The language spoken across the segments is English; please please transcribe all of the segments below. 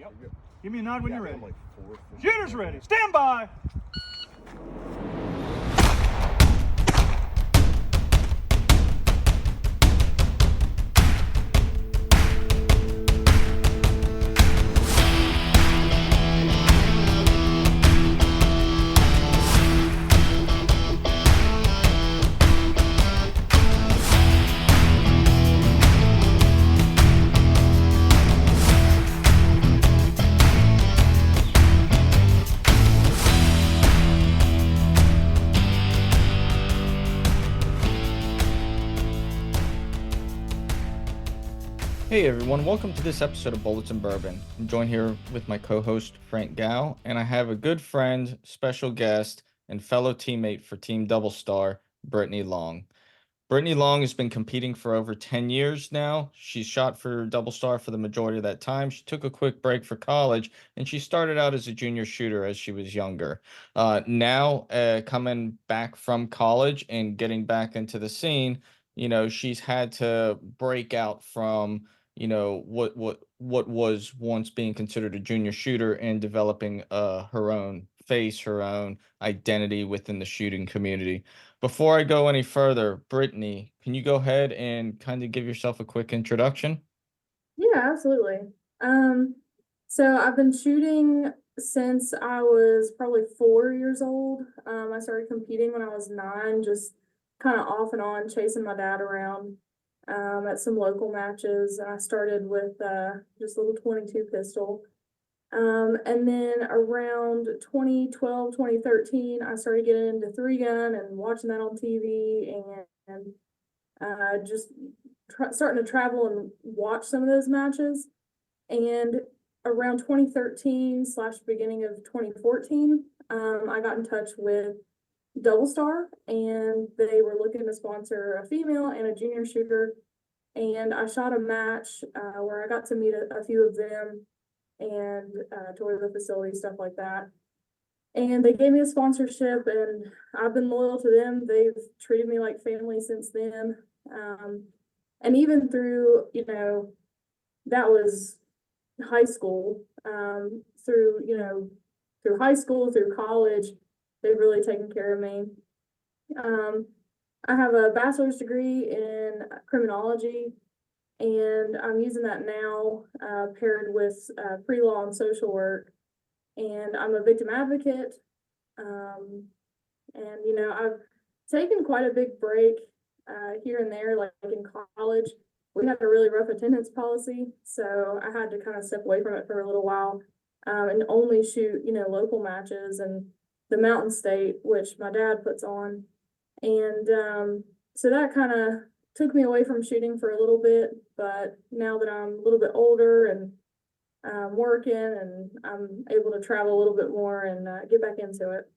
Yep. Give me a nod when you're ready. Like fourth. Shooter's ready. Stand by. Hey everyone, welcome to this episode of Bullets and Bourbon. I'm joined here with my co-host Frank Gow, and I have a good friend, special guest, and fellow teammate for Team DoubleStar, Brittany Long. Brittany Long has been competing for over 10 years now. She's shot for DoubleStar for the majority of that time. She took a quick break for college, and she started out as a junior shooter as she was younger. Now, coming back from college and getting back into the scene, she's had to break out from what was once being considered a junior shooter and developing her own face, her own identity within the shooting community. Before I go any further, Brittany, can you go ahead and kind of give yourself a quick introduction? Yeah, absolutely. So I've been shooting since I was probably 4 years old. I started competing when I was 9, just kind of off and on chasing my dad around at some local matches. And I started with just a little 22 pistol. And then around 2012, 2013, I started getting into 3-gun and watching that on TV and just starting to travel and watch some of those matches. And around 2013 / beginning of 2014, I got in touch with DoubleStar, and they were looking to sponsor a female and a junior shooter. And I shot a match where I got to meet a few of them and tour the facility, stuff like that. And they gave me a sponsorship, and I've been loyal to them. They've treated me like family since then. And even through, that was high school, through high school, through college, they've really taken care of me. I have a bachelor's degree in criminology, and I'm using that now paired with pre-law and social work. And I'm a victim advocate. I've taken quite a big break here and there, like in college. We had a really rough attendance policy, so I had to kind of step away from it for a little while and only shoot, local matches and the Mountain State, which my dad puts on. And so that kind of took me away from shooting for a little bit, but now that I'm a little bit older and working, and I'm able to travel a little bit more and get back into it.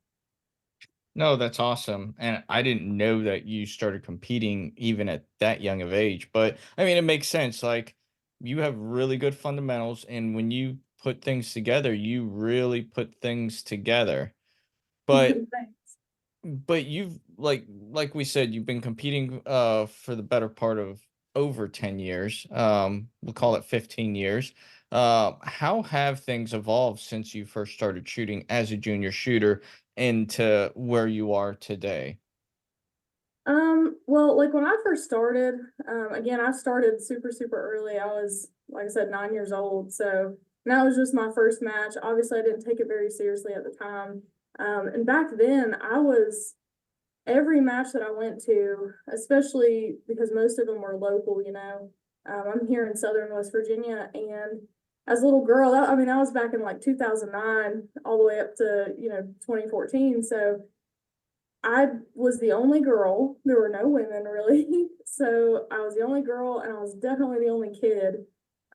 No, that's awesome. And I didn't know that you started competing even at that young of age. But I mean, it makes sense. Like, you have really good fundamentals, and when you put things together, you really put things together. But you've like we said, you've been competing for the better part of over 10 years. We'll call it 15 years. How have things evolved since you first started shooting as a junior shooter into where you are today? Well, like when I first started, again, I started super, super early. I was, like I said, 9 years old. So that was just my first match. Obviously, I didn't take it very seriously at the time. And back then, every match that I went to, especially because most of them were local, I'm here in Southern West Virginia. And as a little girl, that was back in like 2009, all the way up to, 2014. So I was the only girl. There were no women really. So I was the only girl, and I was definitely the only kid.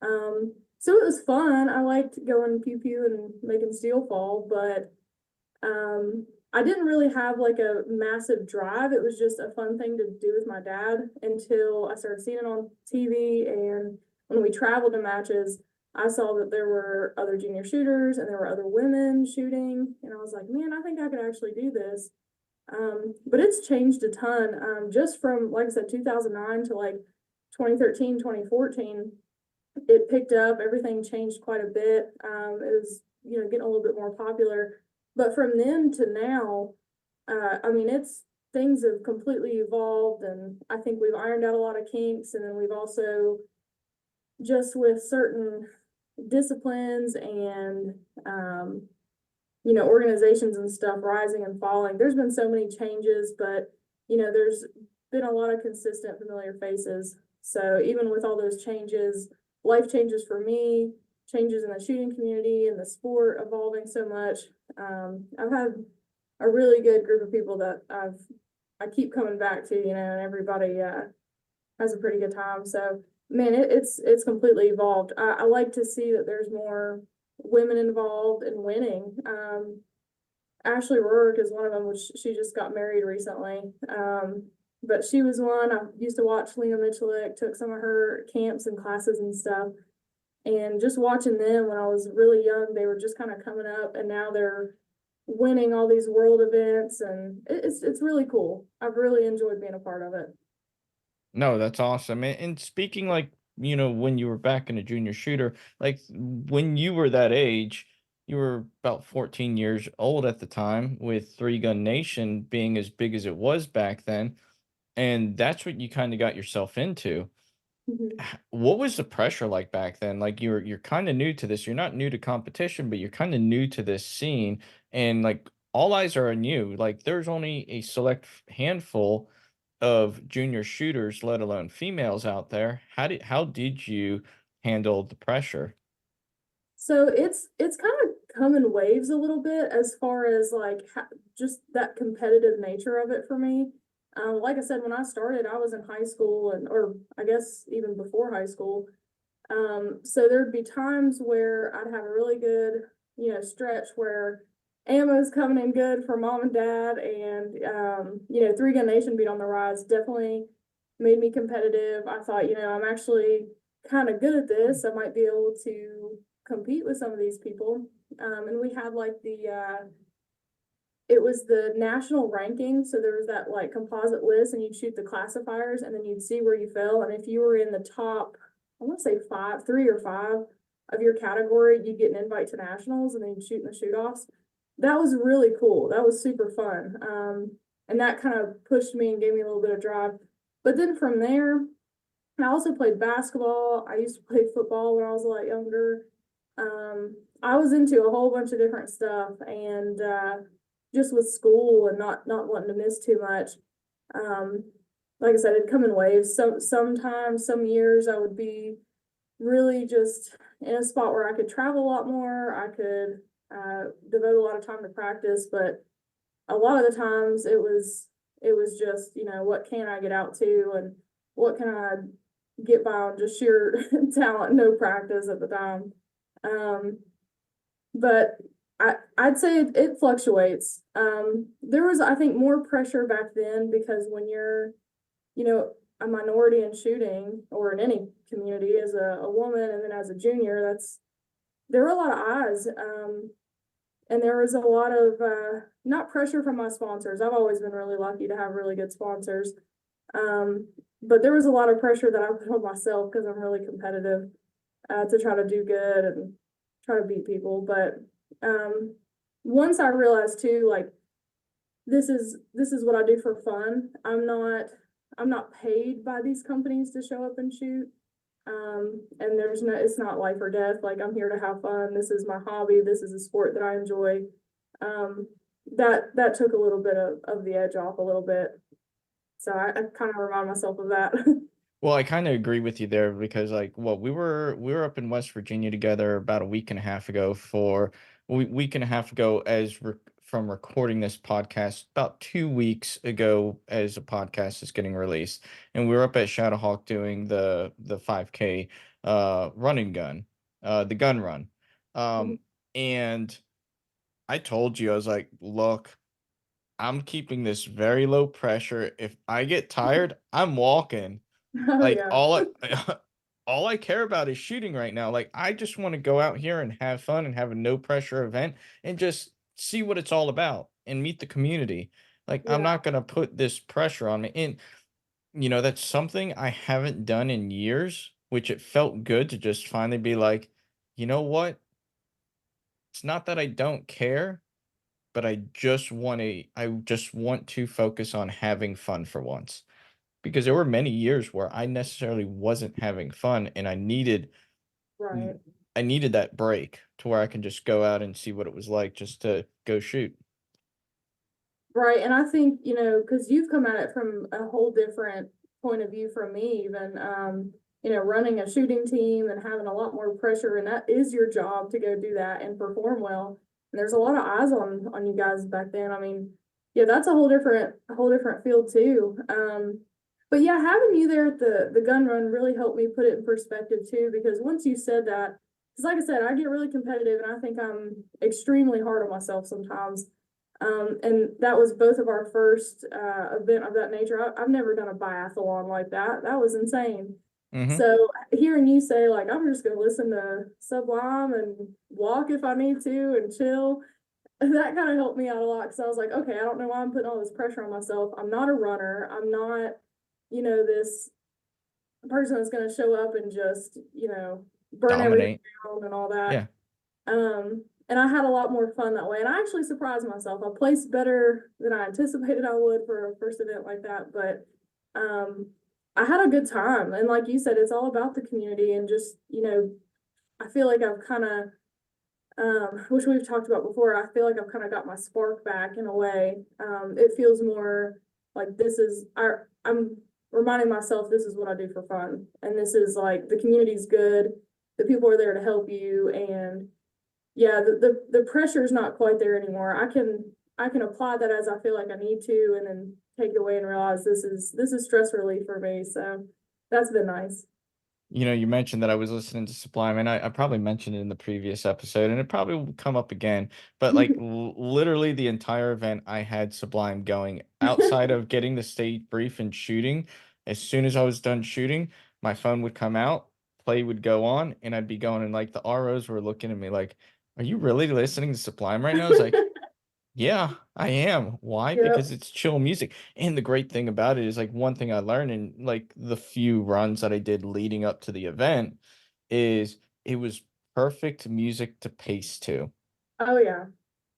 So it was fun. I liked going pew pew and making steel fall, but I didn't really have like a massive drive. It was just a fun thing to do with my dad until I started seeing it on TV. And when we traveled to matches, I saw that there were other junior shooters and there were other women shooting. And I was like, man, I think I could actually do this. But it's changed a ton. Just from, like I said, 2009 to like 2013, 2014, it picked up, everything changed quite a bit. It was, getting a little bit more popular. But from then to now, I mean, things have completely evolved, and I think we've ironed out a lot of kinks, and then we've also just with certain disciplines and organizations and stuff rising and falling. There's been so many changes, but there's been a lot of consistent familiar faces. So even with all those changes, life changes for me, changes in the shooting community and the sport evolving so much. I've had a really good group of people that I keep coming back to, and everybody has a pretty good time. So man, it's completely evolved. I like to see that there's more women involved in winning. Ashley Rourke is one of them, which she just got married recently. But she was one. I used to watch Lena Michalik, took some of her camps and classes and stuff. And just watching them when I was really young, they were just kind of coming up, and now they're winning all these world events, and it's really cool. I've really enjoyed being a part of it. No, that's awesome. And speaking like, when you were back in a junior shooter, like when you were that age, you were about 14 years old at the time, with Three Gun Nation being as big as it was back then. And that's what you kind of got yourself into. Mhm. What was the pressure like back then? Like you're kind of new to this. You're not new to competition, but you're kind of new to this scene, and like all eyes are on you. Like there's only a select handful of junior shooters, let alone females out there. How did you handle the pressure? So it's kind of come in waves a little bit as far as like just that competitive nature of it for me. Like I said, when I started, I was in high school, or I guess even before high school. So there'd be times where I'd have a really good, stretch where ammo's coming in good for mom and dad, and Three Gun Nation beat on the rise definitely made me competitive. I thought, I'm actually kind of good at this. I might be able to compete with some of these people. And we had like it was the national ranking. So there was that like composite list, and you'd shoot the classifiers, and then you'd see where you fell. And if you were in the top, I want to say three or five of your category, you'd get an invite to nationals, and then you'd shoot in the shoot offs. That was really cool. That was super fun. And that kind of pushed me and gave me a little bit of drive. But then from there, I also played basketball. I used to play football when I was a lot younger. I was into a whole bunch of different stuff, and just with school and not wanting to miss too much. Um, like I said, it'd come in waves. Sometimes, some years, I would be really just in a spot where I could travel a lot more. I could devote a lot of time to practice, but a lot of the times it was just, what can I get out to, and what can I get by on just sheer talent, no practice at the time. But I'd say it fluctuates. There was, I think, more pressure back then because when you're, a minority in shooting or in any community as a woman, and then as a junior, there were a lot of eyes. And there was a lot of not pressure from my sponsors. I've always been really lucky to have really good sponsors. But there was a lot of pressure that I put on myself because I'm really competitive to try to do good and try to beat people. But once I realized too, like this is what I do for fun. I'm not paid by these companies to show up and shoot. And it's not life or death. Like I'm here to have fun. This is my hobby. This is a sport that I enjoy. That took a little bit of the edge off a little bit. So I kind of remind myself of that. Well, I kind of agree with you there because like we were up in West Virginia together about a week and a half ago week and a half ago from recording this podcast, about 2 weeks ago as a podcast is getting released. And we were up at Shadowhawk doing the 5K run and gun, the gun run. And I told you, I was like, look, I'm keeping this very low pressure. If I get tired, I'm walking. Oh Like, yeah. all I all I care about is shooting right now. Like, I just wanna go out here and have fun and have a no pressure event and just see what it's all about and meet the community. Like, I'm Yeah. not gonna put this pressure on me, and, that's something I haven't done in years, which it felt good to just finally be like, you know what? It's not that I don't care, but I just want to focus on having fun for once. Because there were many years where I necessarily wasn't having fun and Right. I needed that break to where I can just go out and see what it was like just to go shoot. Right. And I think, because you've come at it from a whole different point of view from me, even, running a shooting team and having a lot more pressure, and that is your job to go do that and perform well. And there's a lot of eyes on you guys back then. I mean, yeah, that's a whole different field too. But yeah, having you there at the gun run really helped me put it in perspective too, because once you said that, because like I said, I get really competitive and I think I'm extremely hard on myself sometimes. And that was both of our first event of that nature. I've never done a biathlon like that. That was insane. Mhm. So hearing you say like, I'm just gonna listen to Sublime and walk if I need to and chill, that kind of helped me out a lot because I was like, okay, I don't know why I'm putting all this pressure on myself. I'm not a runner. I'm not, this person that's gonna show up and just, burn everything Dominate. down and all that. Yeah. And I had a lot more fun that way. And I actually surprised myself. I placed better than I anticipated I would for a first event like that. But I had a good time. And like you said, it's all about the community and just, I feel like I've kind of, which we've talked about before, I feel like I've kind of got my spark back in a way. It feels more like I'm reminding myself this is what I do for fun. And this is like the community's good. The people are there to help you. And yeah, the pressure is not quite there anymore. I can apply that as I feel like I need to, and then take it away and realize this is stress relief for me. So that's been nice. You mentioned that I was listening to Sublime, and I probably mentioned it in the previous episode, and it probably will come up again. But like literally the entire event, I had Sublime going outside of getting the stage brief and shooting. As soon as I was done shooting, my phone would come out, play would go on, and I'd be going, and like the ROs were looking at me like, "Are you really listening to Sublime right now?" I was like, yeah, I am. Why? Yep. Because it's chill music. And the great thing about it is like one thing I learned in like the few runs that I did leading up to the event is it was perfect music to pace to. Oh yeah.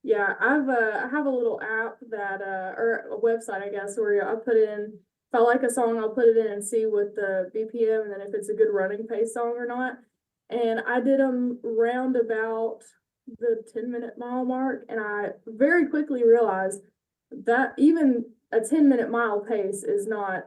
Yeah, I have a little app that or a website I guess where I put in if I like a song I'll put it in and see what the BPM and then if it's a good running pace song or not. And I did them round about the 10-minute mile mark and I very quickly realized that even a 10-minute mile pace is not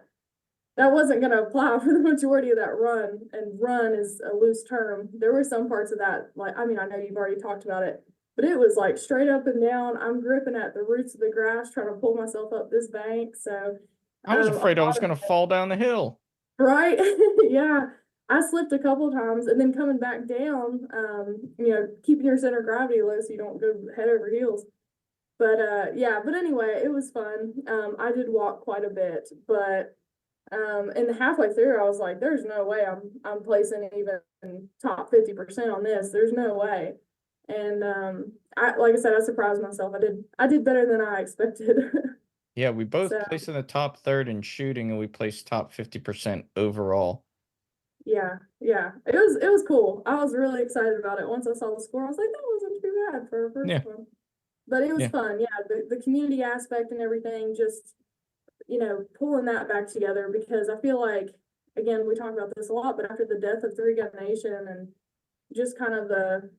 that wasn't going to apply for the majority of that run, and run is a loose term. There were some parts of that, like, I mean, I know you've already talked about it, but it was like straight up and down. I'm gripping at the roots of the grass, trying to pull myself up this bank. So, I was a afraid I was lot of, going to fall down the hill. right. Yeah. I slipped a couple times and then coming back down, keeping your center of gravity low so you don't go head over heels. But yeah, but anyway, it was fun. I did walk quite a bit, but and halfway through, I was like, "There's no way I'm placing even top 50% on this. There's no way." And I like I said, I surprised myself. I did better than I expected. Yeah, we both So placed in the top third in shooting and we placed top 50% overall. yeah, it was cool. I was really excited about it. Once I saw the score, I was like, "That wasn't too bad for a first Yeah, one." But it was yeah. fun. Yeah, the community aspect and everything, just pulling that back together because I feel like, again, we talk about this a lot, but after the death of Three Gun Nation and just kind of the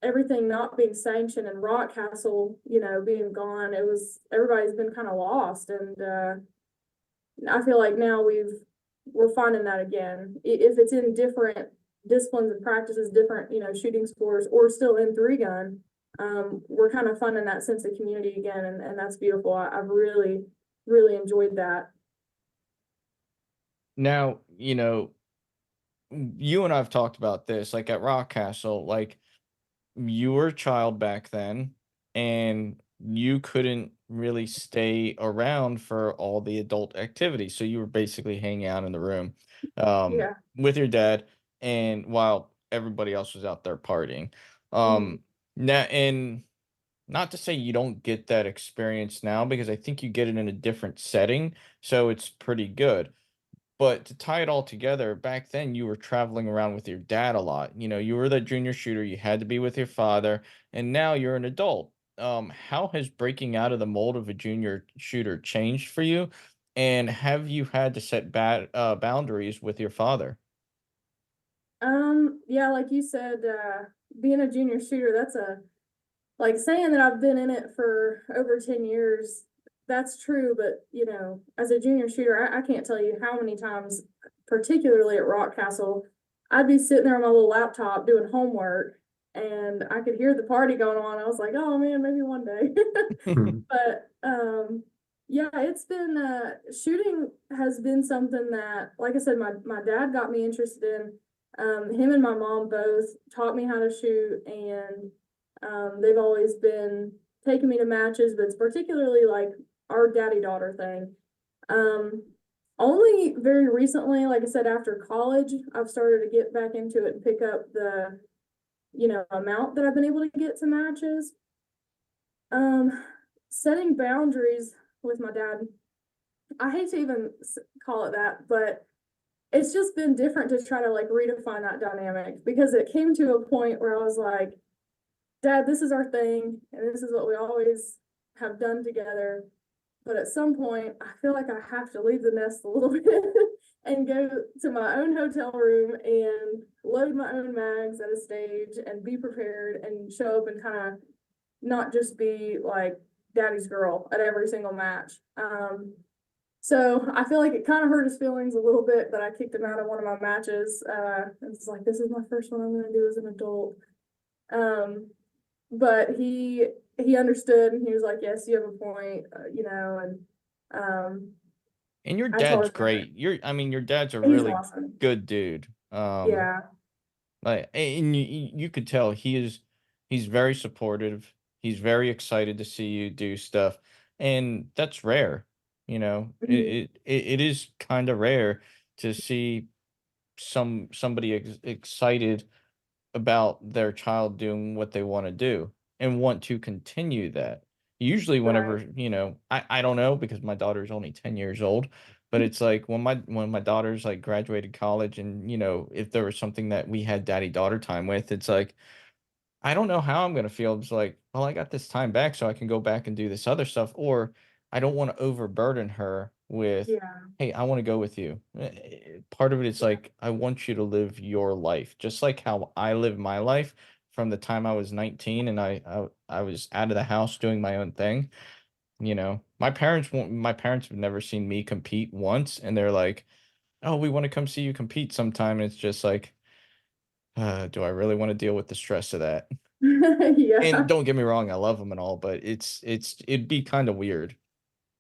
everything not being sanctioned and Rock Castle, being gone, everybody's been kind of lost. And I feel like now we're finding that again. If it's in different disciplines and practices, different, shooting sports, or still in three gun, we're kind of finding that sense of community again, and that's beautiful. I've really, really enjoyed that. Now, you and I've talked about this, like at Rock Castle, like you were a child back then and you couldn't really stay around for all the adult activities. So you were basically hanging out in the room Yeah. with your dad and while everybody else was out there partying. Mhm. Now and not to say you don't get that experience now because I think you get it in a different setting, so it's pretty good. But to tie it all together, back then you were traveling around with your dad a lot. You were the junior shooter, you had to be with your father, and now you're an adult. How has breaking out of the mold of a junior shooter changed for you? And have you had to set boundaries with your father? Yeah, like you said, being a junior shooter, that's like saying that I've been in it for over 10 years. That's true, but as a junior shooter, I can't tell you how many times, particularly at Rock Castle, I'd be sitting there on my little laptop doing homework and I could hear the party going on. I was like, oh man, maybe one day. But yeah, it's been shooting has been something that, like I said, my dad got me interested in. Him and my mom both taught me how to shoot, and they've always been taking me to matches, but it's particularly like our daddy daughter thing. Only very recently, like I said, after college, I've started to get back into it and pick up the amount that I've been able to get to matches. Setting boundaries with my dad. I hate to even call it that, but it's just been different to try to like redefine that dynamic, because it came to a point where I was like, Dad, this is our thing, and this is what we always have done together. But at some point, I feel like I have to leave the nest a little bit and go to my own hotel room and load my own mags at a stage and be prepared and show up and kind of not just be like daddy's girl at every single match. So I feel like it kind of hurt his feelings a little bit that I kicked him out of one of my matches. It's like, this is my first one I'm going to do as an adult. But he understood, and he was like, yes, you have a point, And your I told dad's him that great. Your dad's a he's really awesome. good dude. Yeah. Like, and you could tell he's very supportive. He's very excited to see you do stuff, and that's rare. Mhm. It is kind of rare to see somebody excited about their child doing what they want to do and want to continue that. Usually Right. whenever, I don't know, because my daughter's only 10 years old, but it's like when my daughter's like graduated college, and if there was something that we had daddy daughter time with, it's like I don't know how I'm gonna feel. It's like, well, I got this time back so I can go back and do this other stuff, or I don't want to overburden her with, Yeah. hey, I want to go with you. Part of it is Yeah. like, I want you to live your life, just like how I live my life from the time I was 19 and I was out of the house doing my own thing. My parents have never seen me compete once, and they're like, oh, we want to come see you compete sometime. And it's just like, do I really want to deal with the stress of that? And Yeah. don't get me wrong, I love them and all, but it'd be kind of weird.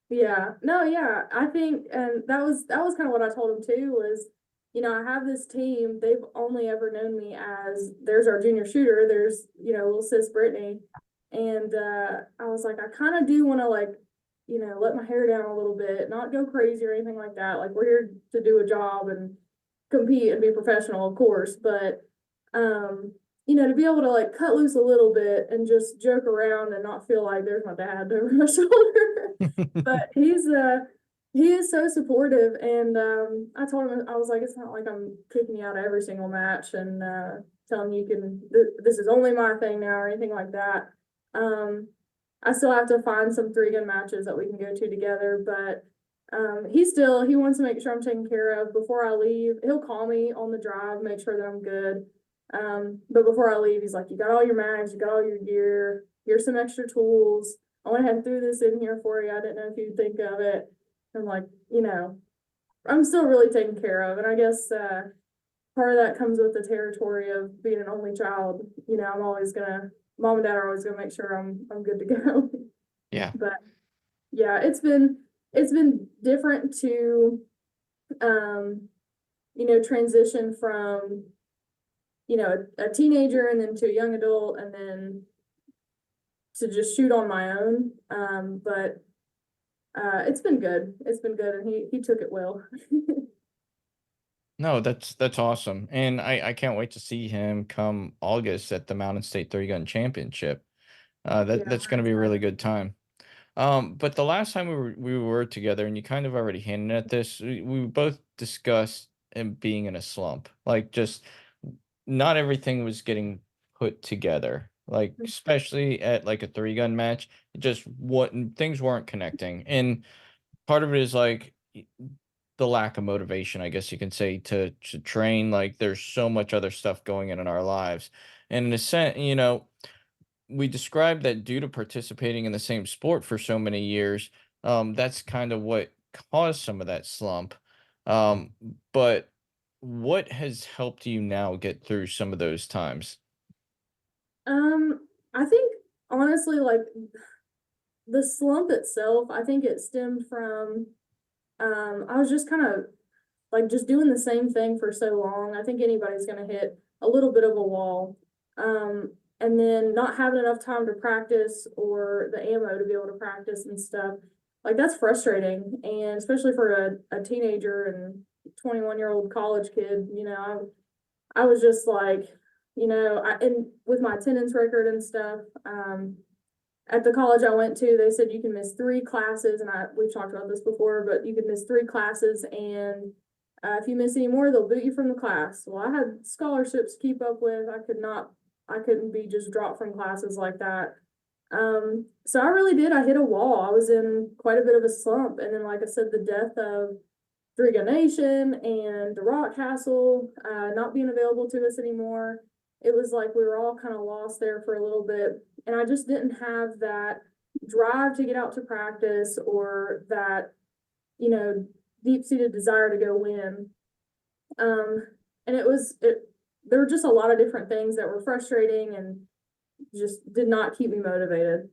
Yeah. No, yeah. I think, and that was kind of what I told him too, was, I have this team. They've only ever known me as, there's our junior shooter, there's, little sis Brittany. And I was like, I kind of do want to like, let my hair down a little bit, not go crazy or anything like that. Like, we're here to do a job and compete and be professional, of course, but to be able to like cut loose a little bit and just joke around and not feel like there's my dad over my shoulder. But he is so supportive, and I told him, I was like, it's not like I'm kicking you out of every single match and telling you this is only my thing now or anything like that. I still have to find some 3-gun matches that we can go to together, but he wants to make sure I'm taken care of before I leave. He'll call me on the drive, make sure that I'm good. But before I leave, he's like, you got all your mags, you got all your gear, here's some extra tools. I went ahead and threw this in here for you. I didn't know if you'd think of it. I'm like, I'm still really taken care of. And I guess part of that comes with the territory of being an only child. Mom and dad are always gonna make sure I'm good to go. Yeah. But yeah, it's been different to transition from a teenager and then to a young adult and then to just shoot on my own. But it's been good. It's been good, and he took it well. No, that's awesome. And I can't wait to see him come August at the Mountain State 3 Gun Championship. Yeah, That's we're going to be a really excited. good time. But the last time we were together, and you kind of already hinted at this, we both discussed him being in a slump. Like, just not everything was getting put together. Like, especially at like a three gun match, it just what things weren't connecting. And part of it is like the lack of motivation, I guess you can say, to train. Like, there's so much other stuff going in our lives. And in a sense, we described that due to participating in the same sport for so many years, that's kind of what caused some of that slump. Um, but what has helped you now get through some of those times? I think honestly, like the slump itself, I think it stemmed from I was just kind of like just doing the same thing for so long. I think anybody's gonna hit a little bit of a wall. And then not having enough time to practice or the ammo to be able to practice and stuff. Like that's frustrating. And especially for a teenager and 21-year-old college kid, I was just like, and with my attendance record and stuff, at the college I went to, they said you can miss 3 classes, and we've talked about this before, but you can miss 3 classes, and if you miss any more, they'll boot you from the class. Well, I had scholarships to keep up with. I couldn't be just dropped from classes like that. So I really did. I hit a wall. I was in quite a bit of a slump, and then, like I said, the death of Three Gun Nation and the Rock Castle not being available to us anymore. It was like we were all kind of lost there for a little bit. And I just didn't have that drive to get out to practice or that, deep seated desire to go win. And there were just a lot of different things that were frustrating and just did not keep me motivated.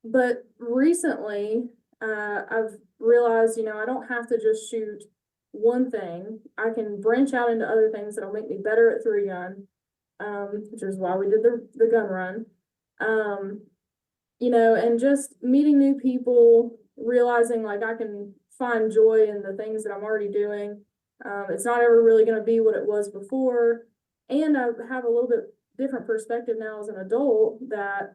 But recently, I've realized, I don't have to just shoot one thing. I can branch out into other things that'll make me better at three gun, which is why we did the gun run. And just meeting new people, realizing like I can find joy in the things that I'm already doing. It's not ever really going to be what it was before. And I have a little bit different perspective now as an adult that,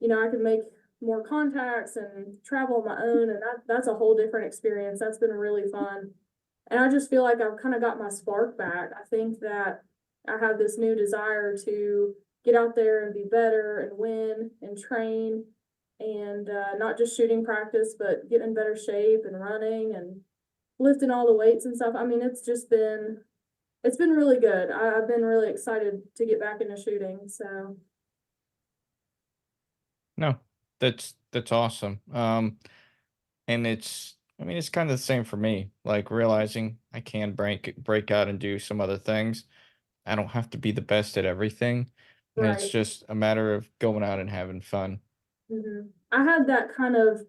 I can make more contacts and travel on my own. And that's a whole different experience. That's been really fun. And I just feel like I've kind of got my spark back. I think that I have this new desire to get out there and be better and win and train and not just shooting practice, but get in better shape and running and lifting all the weights and stuff. I mean, it's been really good. I've been really excited to get back into shooting. So No, that's awesome. And I mean, it's kind of the same for me. Like, realizing I can break out and do some other things. I don't have to be the best at everything, and it's right. just a matter of going out and having fun. I had that kind of,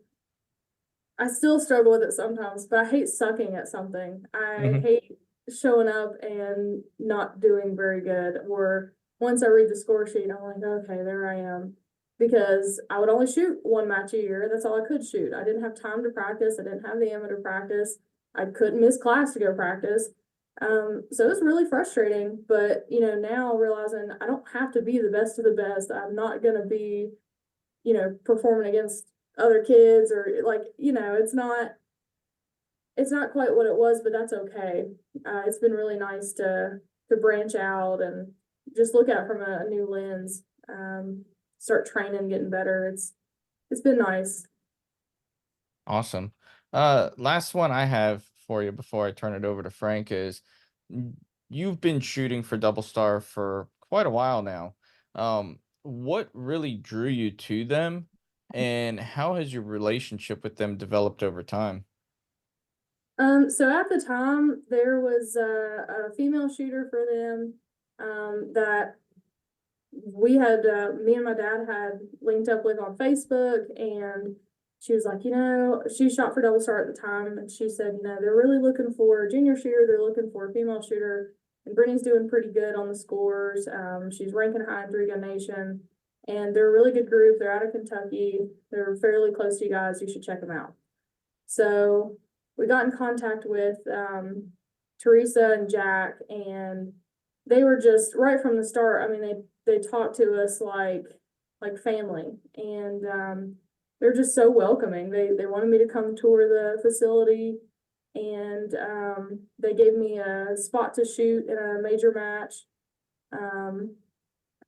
I still struggle with it sometimes, but I hate sucking at something. I Hmm. hate showing up and not doing very good. Or once I read the score sheet, I'm like, okay, there I am. Because I would only shoot 1 match a year. That's all I could shoot. I didn't have time to practice. I didn't have the ammo to practice. I couldn't miss class to go practice. So it was really frustrating. But, now realizing I don't have to be the best of the best. I'm not going to be, performing against other kids or like, it's not quite what it was, but that's okay. It's been really nice to branch out and just look at it from a new lens. Start training, getting better. It's been nice. Awesome. Last one I have for you before I turn it over to Frank is, you've been shooting for Double Star for quite a while now. What really drew you to them, and how has your relationship with them developed over time? So at the time there was a female shooter for them that we had me and my dad had linked up with on Facebook, and she was like, she shot for Double Star at the time, and she said, they're really looking for a junior shooter, they're looking for a female shooter, and Brittany's doing pretty good on the scores. She's ranking high in Three Gun Nation, and they're a really good group. They're out of Kentucky. They're fairly close to you guys. You should check them out. So we got in contact with Teresa and Jack, and they were just right from the start. I mean, they talked to us like family, and they're just so welcoming. They wanted me to come tour the facility, and they gave me a spot to shoot in a major match.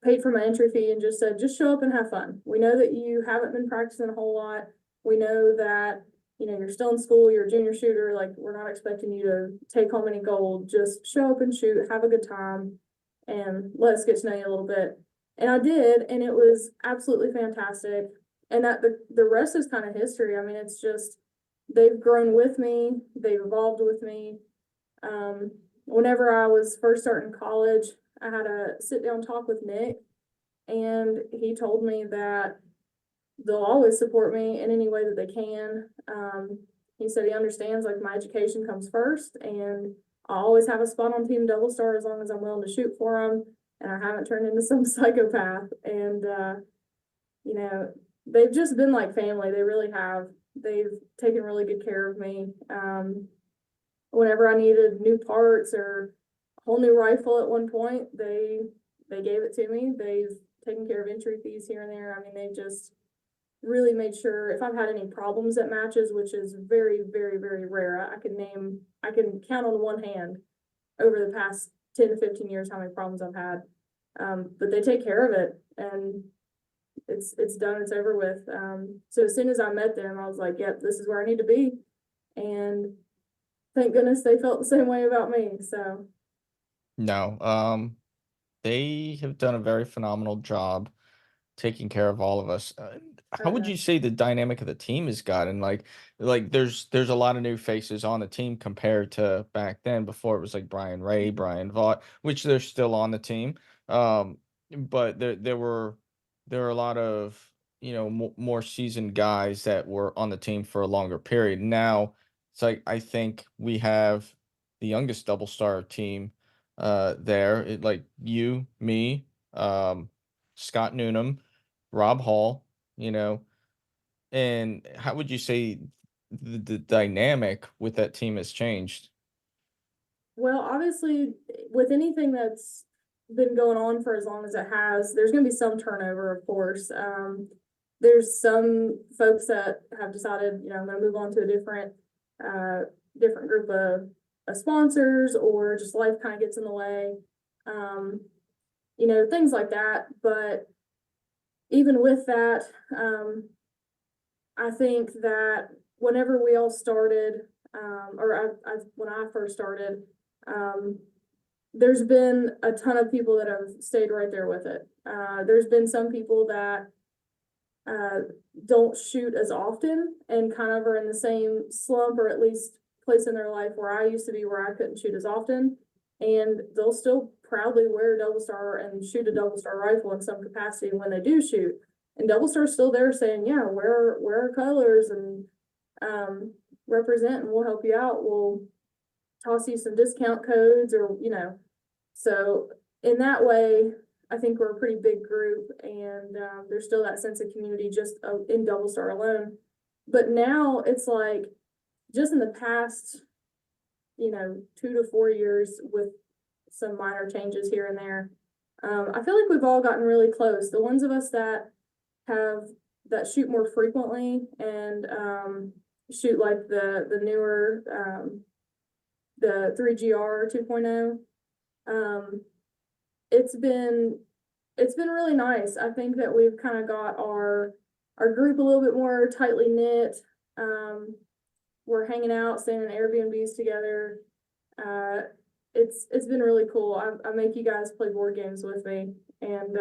Paid for my entry fee and just said, just show up and have fun. We know that you haven't been practicing a whole lot. We know that, you're still in school, you're a junior shooter. Like, we're not expecting you to take home any gold. Just show up and shoot, have a good time, and let us get to know you a little bit. And I did, and it was absolutely fantastic. And that the rest is kind of history. I mean, it's just, they've grown with me, they've evolved with me. Whenever I was first starting college, I had a sit down talk with Nick, and he told me that they'll always support me in any way that they can. He said he understands, like, my education comes first, and I always have a spot on Team DoubleStar as long as I'm willing to shoot for them, and I haven't turned into some psychopath. And they've just been like family. They really have. They've taken really good care of me. Whenever I needed new parts or a whole new rifle at one point, they gave it to me. They've taken care of entry fees here and there. I mean, they just really made sure if I've had any problems at matches, which is very, very, very rare. I can count on one hand over the past 10 to 15 years how many problems I've had. But they take care of it, and it's done, it's over with. So as soon as I met them, I was like, yep, this is where I need to be. And thank goodness they felt the same way about me. So No, they have done a very phenomenal job taking care of all of us. How would you say the dynamic of the team has gotten? Like there's a lot of new faces on the team compared to back then. Before it was like Brian Ray, Brian Vaught, which they're still on the team. But there were a lot of more seasoned guys that were on the team for a longer period. Now it's like I think we have the youngest double star team there. Like you, me, Scott Noonan, Rob Hall, you know, and how would you say the dynamic with that team has changed? well, obviously, with anything that's been going on for as long as it has, there's going to be some turnover, of course. There's some folks that have decided, I'm going to move on to a different group of sponsors, or just life kind of gets in the way, things like that. But even with that, I think that whenever we all started, when I first started, there's been a ton of people that have stayed right there with it. There's been some people that don't shoot as often and kind of are in the same slump, or at least place in their life where I used to be, where I couldn't shoot as often, and they'll still proudly wear a DoubleStar and shoot a DoubleStar rifle in some capacity when they do shoot. And DoubleStar's still there saying, yeah, wear our colors and represent, and we'll help you out. We'll toss you some discount codes, or so in that way, I think we're a pretty big group, and there's still that sense of community just in DoubleStar alone. But now it's like, just in the past 2 to 4 years, with some minor changes here and there, I feel like we've all gotten really close. The ones of us that shoot more frequently and shoot like the newer the 3GR 2.0, it's been really nice. I think that we've kind of got our group a little bit more tightly knit. We're hanging out, staying in Airbnbs together. It's been really cool. I make you guys play board games with me and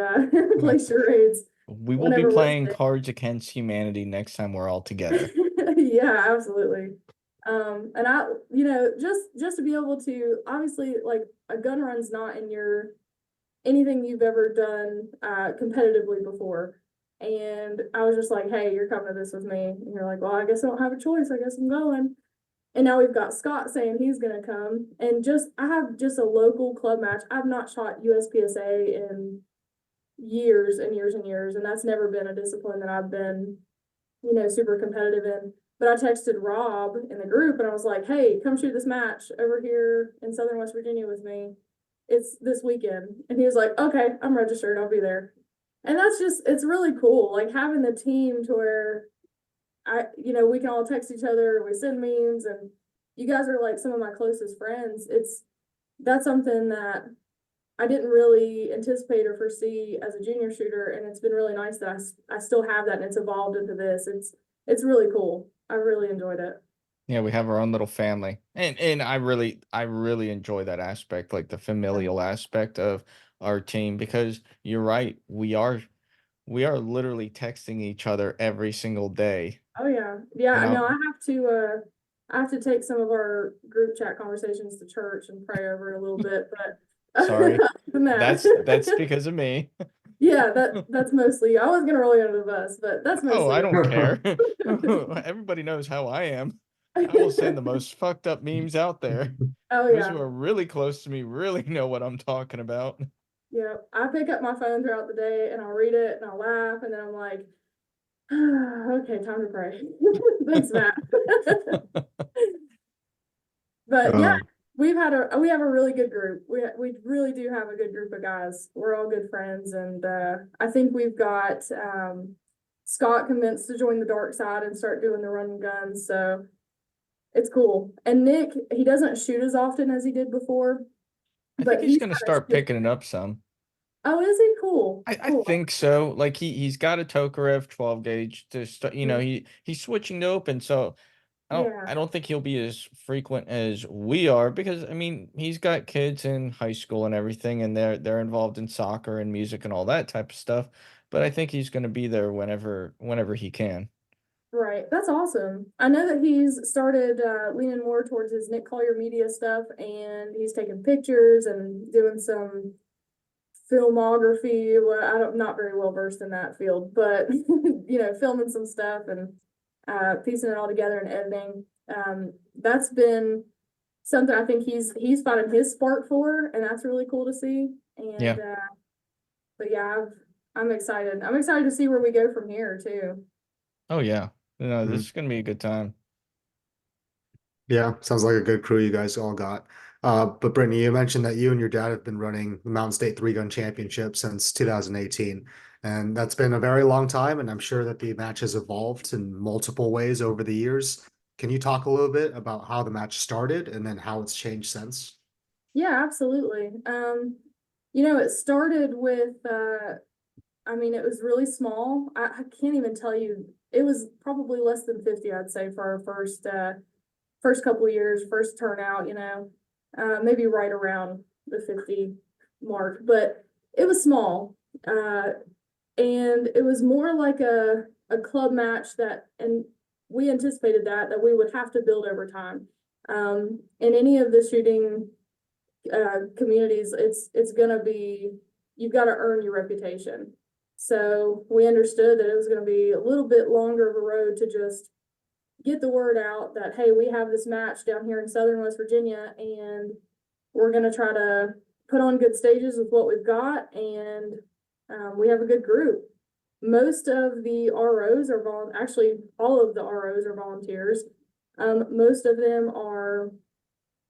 play charades. We will be playing Cards Against Humanity next time we're all together. Yeah, absolutely. And I, just to be able to, obviously, like, a gun run's not in anything you've ever done competitively before. And I was just like, hey, you're coming to this with me. And you're like, well, I guess I don't have a choice. I guess I'm going. And now we've got Scott saying he's going to come. And I have just a local club match. I've not shot USPSA in years and years and years. And that's never been a discipline that I've been, super competitive in. But I texted Rob in the group, and I was like, hey, come shoot this match over here in Southern West Virginia with me. It's this weekend. And he was like, okay, I'm registered. I'll be there. And it's really cool, like, having the team to where we can all text each other, we send memes, and you guys are like some of my closest friends. That's something that I didn't really anticipate or foresee as a junior shooter, and it's been really nice that I still have that, and it's evolved into this. It's really cool. I really enjoyed it. Yeah, we have our own little family. And I really enjoy that aspect, like the familial aspect of our team, because you're right, we are literally texting each other every single day. Oh yeah. Yeah, You I know know, I have to take some of our group chat conversations to church and pray over it a little bit, but sorry. other than that, That's because of me. yeah, that's mostly I was gonna roll you under the bus, but that's Oh, mostly I don't it. care. Everybody knows how I am. I will send the most fucked up memes out there. Oh Those yeah. who are really close to me really know what I'm talking about. Yeah. I pick up my phone throughout the day and I'll read it and I'll laugh and then I'm like, okay, time to pray. Thanks, Matt. But yeah, Uh, we have a really good group. We really do have a good group of guys. We're all good friends, and I think we've got Scott convinced to join the dark side and start doing the run and guns. So it's cool. And Nick, he doesn't shoot as often as he did before, I think but he's he's gonna kind of start picking it up some. Oh, is he cool? I Cool. think so. Like he's got a Tokarev 12 gauge to start, he's switching to open, so Yeah. I don't think he'll be as frequent as we are, because I mean he's got kids in high school and everything, and they're involved in soccer and music and all that type of stuff. But I think he's gonna be there whenever he can. Right. That's awesome. I know that he's started leaning more towards his Nick Collier media stuff and he's taking pictures and doing some filmography. Well, I'm not very well versed in that field, but filming some stuff and piecing it all together and editing. That's been something I think he's finding his spark for, and that's really cool to see. And Yeah. but yeah, I'm excited. I'm excited to see where we go from here too. Oh yeah. This mm, is gonna be a good time. yeah, sounds like a good crew you guys all got. But Brittany, you mentioned that you and your dad have been running the Mountain State Three Gun Championship since 2018, and that's been a very long time. And I'm sure that the match has evolved in multiple ways over the years. Can you talk a little bit about how the match started and then how it's changed since? Yeah, absolutely. It started with it was really small. I can't even tell you. It was probably less than 50, I'd say, for our first couple of years, first turnout, maybe right around the 50 mark, but it was small. And it was more like a club match and we anticipated that we would have to build over time. In any of the shooting communities, it's gonna be, you've got to earn your reputation. So we understood that it was going to be a little bit longer of a road to just get the word out that, hey, we have this match down here in Southern West Virginia, and we're going to try to put on good stages with what we've got. And we have a good group. Most of the ROs are actually all of the ROs are volunteers. Most of them are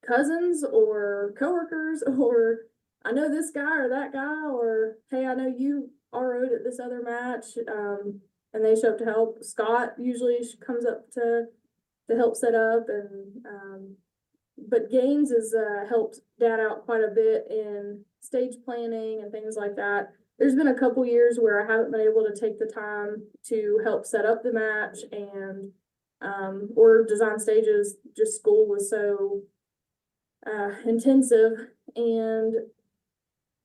cousins or coworkers, or I know this guy or that guy, or hey, I know you RO'd at this other match, and they show up to help. Scott usually comes up to help set up, and but Gaines has helped Dad out quite a bit in stage planning and things like that. There's been a couple years where I haven't been able to take the time to help set up the match and or design stages. Just school was so intensive, and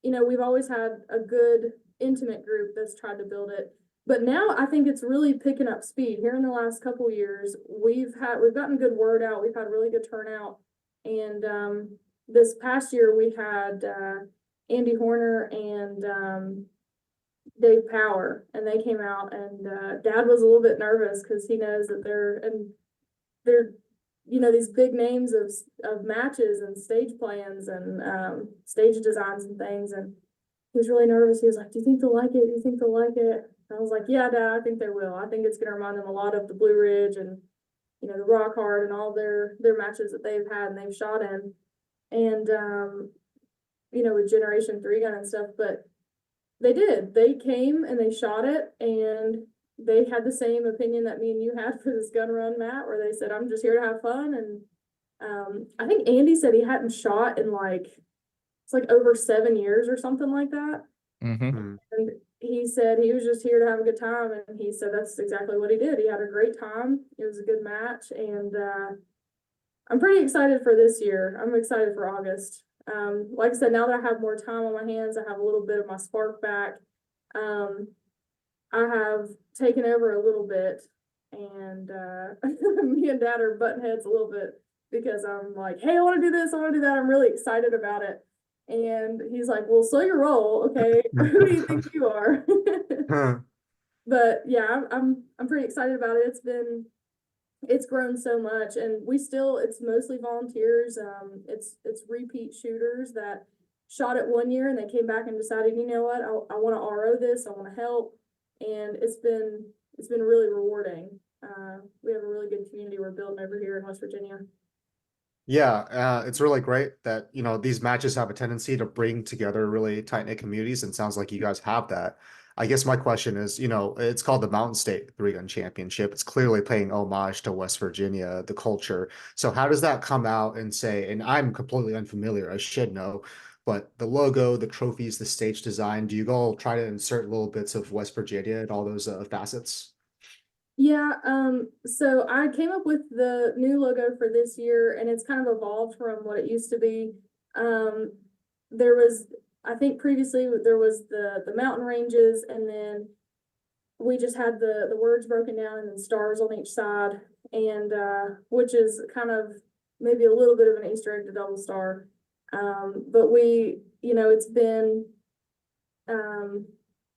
we've always had a good intimate group that's tried to build it, but now I think it's really picking up speed here in the last couple years. We've gotten good word out, we've had really good turnout, and this past year we had Andy Horner and Dave Power, and they came out, and Dad was a little bit nervous because he knows that they're these big names of matches and stage plans and stage designs and things. And he was really nervous. He was like, do you think they'll like it? Do you think they'll like it? And I was like, yeah, Dad, I think they will. I think it's going to remind them a lot of the Blue Ridge and, the Rock Hard and all their matches that they've had and they've shot in. And, with Generation 3 Gun and stuff. But they did. They came and they shot it. And they had the same opinion that me and you had for this gun run, Matt, where they said, I'm just here to have fun. And I think Andy said he hadn't shot in it's like over 7 years or something like that. Mm-hmm. And he said he was just here to have a good time. And he said that's exactly what he did. He had a great time. It was a good match. And I'm pretty excited for this year. I'm excited for August. Like I said, now that I have more time on my hands, I have a little bit of my spark back. I have taken over a little bit, and me and Dad are butting heads a little bit because I'm like, hey, I want to do this, I want to do that. I'm really excited about it. And he's like, well, slow your roll, okay? Who do you think you are? But yeah, I'm pretty excited about it. It's grown so much, and it's mostly volunteers. It's repeat shooters that shot it 1 year and they came back and decided, you know what, I want to RO this, I want to help. And it's been really rewarding. We have a really good community we're building over here in West Virginia. Yeah, it's really great that, these matches have a tendency to bring together really tight-knit communities, and sounds like you guys have that. I guess my question is, it's called the Mountain State Three-Gun Championship. It's clearly paying homage to West Virginia, the culture. So how does that come out and say, and I'm completely unfamiliar, I should know, but the logo, the trophies, the stage design, do you all try to insert little bits of West Virginia and all those facets? Yeah, so I came up with the new logo for this year, and it's kind of evolved from what it used to be. I think previously there was the mountain ranges, and then we just had the words broken down and then stars on each side, and which is kind of maybe a little bit of an Easter egg to DoubleStar. But it's been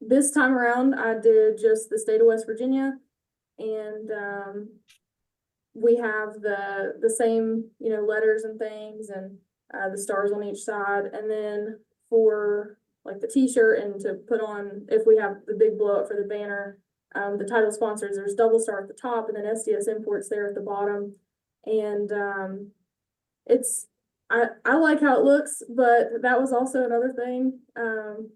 this time around I did just the state of West Virginia. And we have the same letters and things, and the stars on each side. And then for like the t-shirt and to put on, if we have the big blow up for the banner, the title sponsors, there's DoubleStar at the top and then SDS Imports there at the bottom. And I like how it looks, but that was also another thing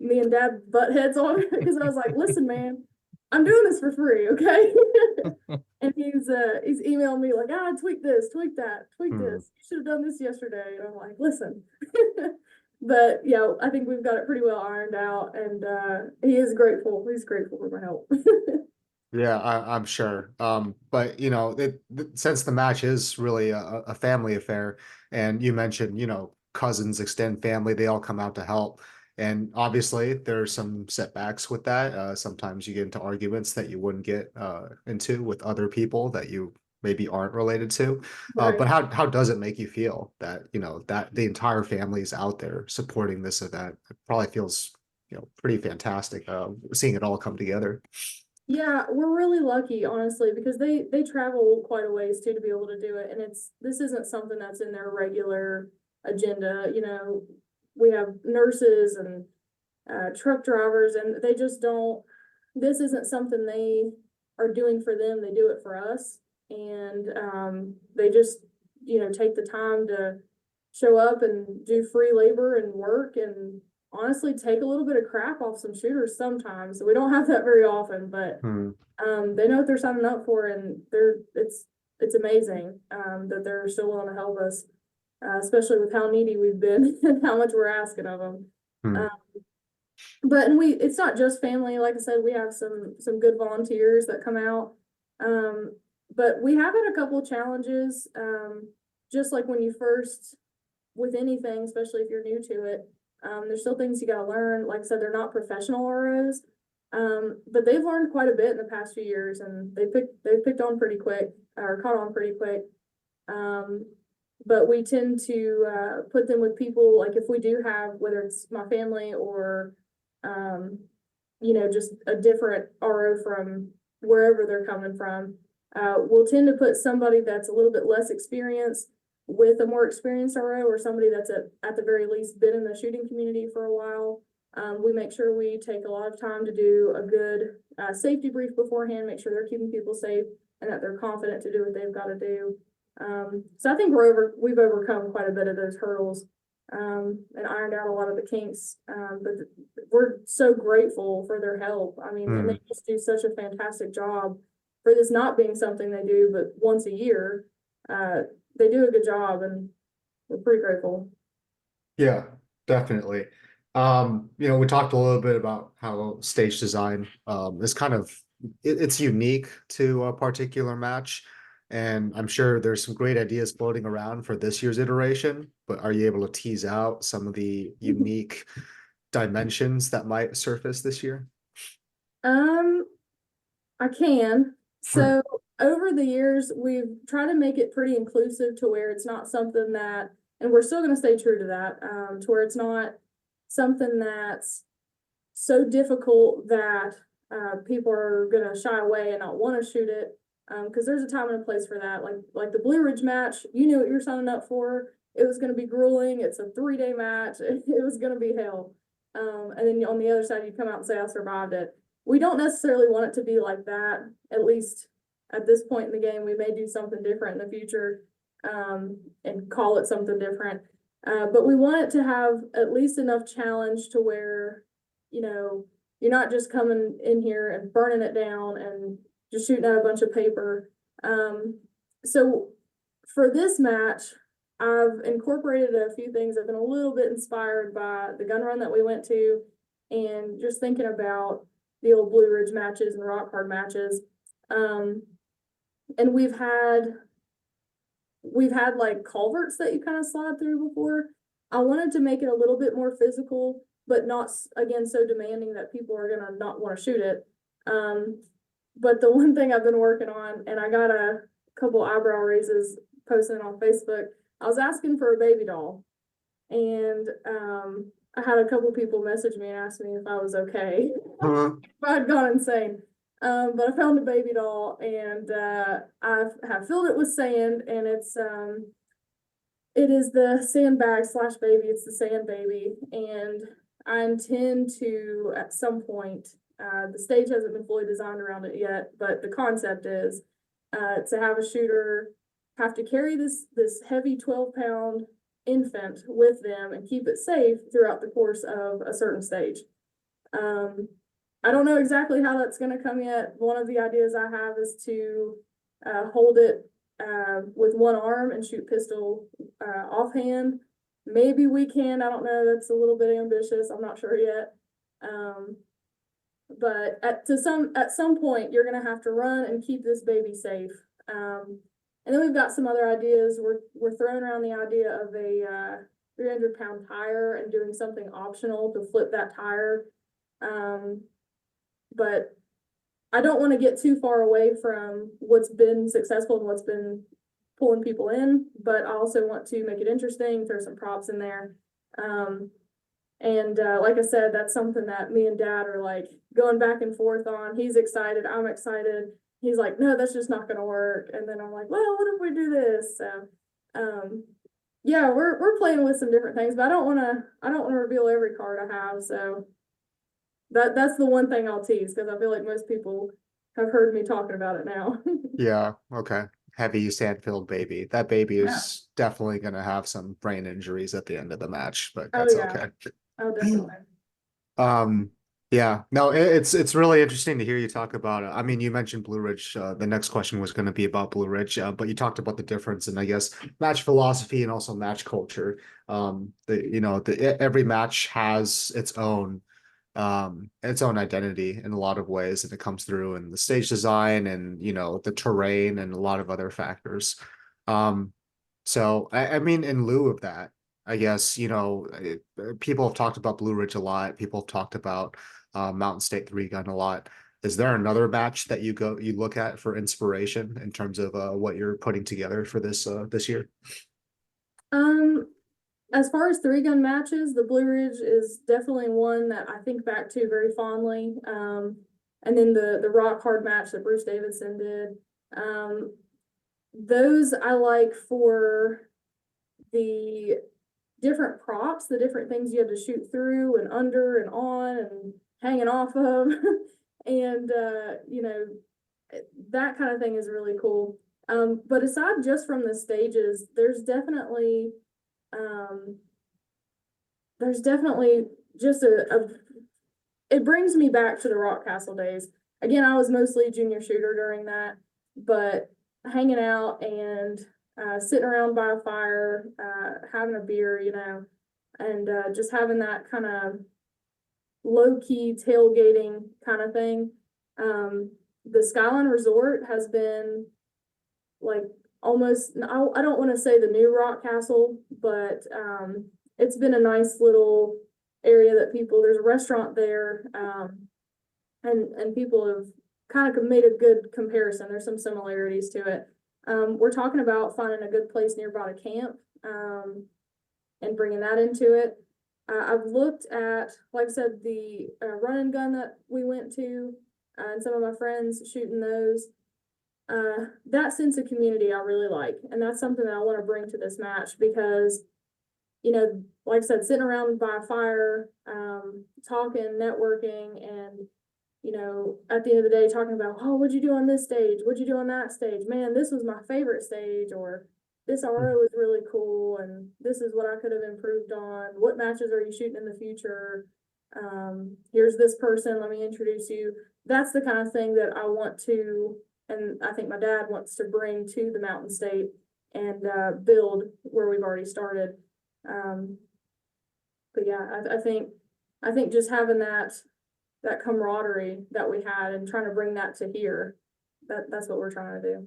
me and Dad butt heads on because I was like, listen, man, I'm doing this for free, okay? And he's emailing me like, tweak this, tweak that, tweak this. You should have done this yesterday. And I'm like, listen. But yeah, I think we've got it pretty well ironed out, and he is grateful. He's grateful for my help. Yeah, I'm sure. But since the match is really a family affair, and you mentioned, cousins, extended family, they all come out to help. And obviously there's some setbacks with that. Sometimes you get into arguments that you wouldn't get into with other people that you maybe aren't related to. Right. But how does it make you feel that, that the entire family is out there supporting this event? It probably feels, pretty fantastic seeing it all come together. Yeah, we're really lucky, honestly, because they travel quite a ways too to be able to do it. And this isn't something that's in their regular agenda. We have nurses and truck drivers, and they just don't, this isn't something they are doing for them. They do it for us. And they just, take the time to show up and do free labor and work, and honestly take a little bit of crap off some shooters sometimes. So we don't have that very often, but they know what they're signing up for, and it's amazing that they're so willing to help us, especially with how needy we've been and how much we're asking of them. But it's not just family. Like I said, we have some good volunteers that come out. But we have had a couple of challenges, just like when you first, with anything, especially if you're new to it, there's still things you got to learn. Like I said, they're not professional ROs, but they've learned quite a bit in the past few years, and they've picked on pretty quick, or caught on pretty quick. But we tend to put them with people, like if we do have, whether it's my family or, just a different RO from wherever they're coming from, we'll tend to put somebody that's a little bit less experienced with a more experienced RO, or somebody that's at the very least been in the shooting community for a while. We make sure we take a lot of time to do a good safety brief beforehand, make sure they're keeping people safe and that they're confident to do what they've got to do. So I think we've overcome quite a bit of those hurdles. and ironed out a lot of the kinks. But we're so grateful for their help. I mean, and they just do such a fantastic job for this not being something they do, but once a year. They do a good job, and we're pretty grateful. Yeah, definitely. We talked a little bit about how stage design is kind of it's unique to a particular match, and I'm sure there's some great ideas floating around for this year's iteration, but are you able to tease out some of the unique dimensions that might surface this year? I can. So over the years, we've tried to make it pretty inclusive to where it's not something that, and we're still going to stay true to that, to where it's not something that's so difficult that people are going to shy away and not want to shoot it. Because there's a time and a place for that. Like the Blue Ridge match, you knew what you were signing up for. It was going to be grueling. It's a 3-day match. It was going to be hell. And then on the other side, you come out and say, I survived it. We don't necessarily want it to be like that, at least at this point in the game. We may do something different in the future, and call it something different. But we want it to have at least enough challenge to where, you're not just coming in here and burning it down and just shooting out a bunch of paper. So for this match, I've incorporated a few things. I've been a little bit inspired by the gun run that we went to, and just thinking about the old Blue Ridge matches and rock hard matches. And we've had like culverts that you kind of slide through before. I wanted to make it a little bit more physical, but not, again, so demanding that people are gonna not want to shoot it. But the one thing I've been working on, and I got a couple eyebrow raises posting on Facebook, I was asking for a baby doll, and I had a couple people message me and ask me if I was okay. If I'd gone insane. But I found a baby doll, and I have filled it with sand, and it is the sandbag / baby. It's the sand baby, and I intend to, at some point, the stage hasn't been fully designed around it yet, but the concept is to have a shooter have to carry this heavy 12-pound infant with them and keep it safe throughout the course of a certain stage. I don't know exactly how that's going to come yet. One of the ideas I have is to hold it with one arm and shoot pistol offhand. Maybe we can. I don't know. That's a little bit ambitious. I'm not sure yet. But at some point, you're going to have to run and keep this baby safe. And then we've got some other ideas. We're throwing around the idea of a 300-pound tire and doing something optional to flip that tire. But I don't want to get too far away from what's been successful and what's been pulling people in, but I also want to make it interesting, throw some props in there. Like I said, that's something that me and Dad are like going back and forth on. He's excited, I'm excited. He's like, no, that's just not going to work. And then I'm like, well, what if we do this? So, yeah, we're playing with some different things, but I don't want to reveal every card I have. So that's the one thing I'll tease, because I feel like most people have heard me talking about it now. Yeah, okay. Heavy sand-filled baby. That baby is definitely going to have some brain injuries at the end of the match, but that's okay. Oh, definitely. Yeah, no, it's really interesting to hear you talk about it. I mean, you mentioned Blue Ridge. The next question was going to be about Blue Ridge, but you talked about the difference in, I guess, match philosophy and also match culture. Every match has its own identity in a lot of ways, and it comes through in the stage design and the terrain and a lot of other factors. So I mean, in lieu of that, I guess people have talked about Blue Ridge a lot. People have talked about Mountain State 3-gun a lot. Is there another match that you look at for inspiration in terms of what you're putting together for this year? As far as 3-gun matches, the Blue Ridge is definitely one that I think back to very fondly. And then the rock hard match that Bruce Davidson did. Those I like for the different props, the different things you have to shoot through and under and on and hanging off of. And, that kind of thing is really cool. But aside just from the stages, there's definitely there's definitely just it brings me back to the Rock Castle days. Again, I was mostly a junior shooter during that, but hanging out and sitting around by a fire, having a beer, and just having that kind of low-key tailgating kind of thing. The Skyline Resort has been like almost, I don't want to say the new Rock Castle, but it's been a nice little area that there's a restaurant there, and people have kind of made a good comparison. There's some similarities to it. We're talking about finding a good place nearby to camp, and bringing that into it. I've looked at, like I said, the run and gun that we went to, and some of my friends shooting those. That sense of community I really like, and that's something that I want to bring to this match because, like I said, sitting around by a fire, talking, networking, and at the end of the day, talking about, oh, what'd you do on this stage? What'd you do on that stage? Man, this was my favorite stage, or this RO was really cool, and this is what I could have improved on. What matches are you shooting in the future? Here's this person, let me introduce you. That's the kind of thing that I want to, and I think my dad wants to bring to the Mountain State and build where we've already started. But yeah, I think just having that camaraderie that we had and trying to bring that to here, that's what we're trying to do.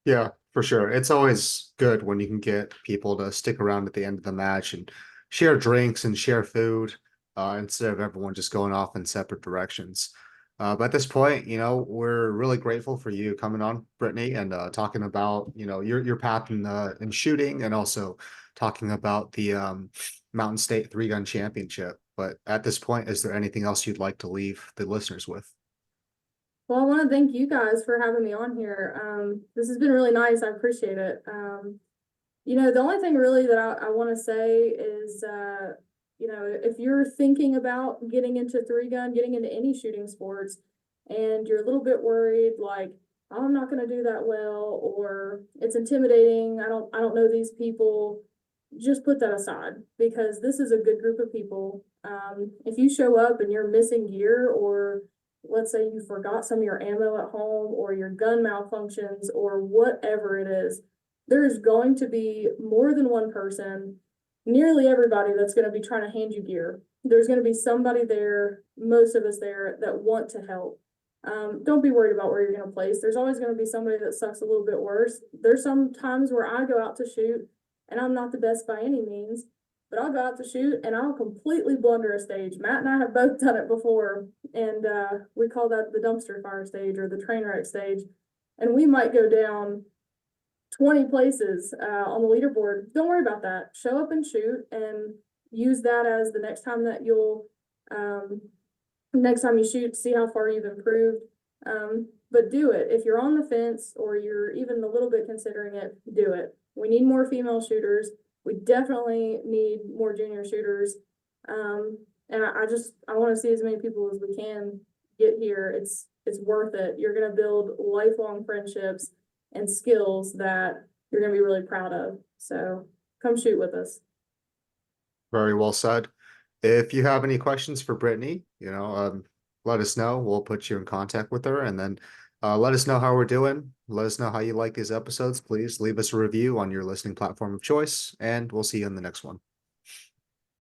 Yeah, for sure. It's always good when you can get people to stick around at the end of the match and share drinks and share food, instead of everyone just going off in separate directions. But at this point, we're really grateful for you coming on, Brittany, and talking about, your path in shooting, and also talking about the Mountain State 3-gun championship. But at this point, is there anything else you'd like to leave the listeners with? Well, I want to thank you guys for having me on here. This has been really nice. I appreciate it. The only thing really that I want to say is, if you're thinking about getting into 3-gun, getting into any shooting sports, and you're a little bit worried, like, oh, I'm not going to do that well, or it's intimidating, I don't know these people, just put that aside, because this is a good group of people. If you show up and you're missing gear, or let's say you forgot some of your ammo at home, or your gun malfunctions, or whatever it is, there is going to be more than one person, nearly everybody, that's going to be trying to hand you gear. There's going to be somebody there, most of us there, that want to help. Don't be worried about where you're going to place. There's always going to be somebody that sucks a little bit worse. There's some times where I go out to shoot and I'm not the best by any means, but I'll go out to shoot and I'll completely blunder a stage. Matt and I have both done it before, and we call that the dumpster fire stage or the train wreck stage. And we might go down 20 places on the leaderboard. Don't worry about that. Show up and shoot, and use that as the next time that next time you shoot, see how far you've improved. But do it. If you're on the fence or you're even a little bit considering it, do it. We need more female shooters. We definitely need more junior shooters. And I want to see as many people as we can get here. It's worth it. You're going to build lifelong friendships and skills that you're going to be really proud of. So come shoot with us. Very well said. If you have any questions for Brittany, let us know. We'll put you in contact with her, and then let us know how we're doing. Let us know how you like these episodes. Please leave us a review on your listening platform of choice, and we'll see you in the next one.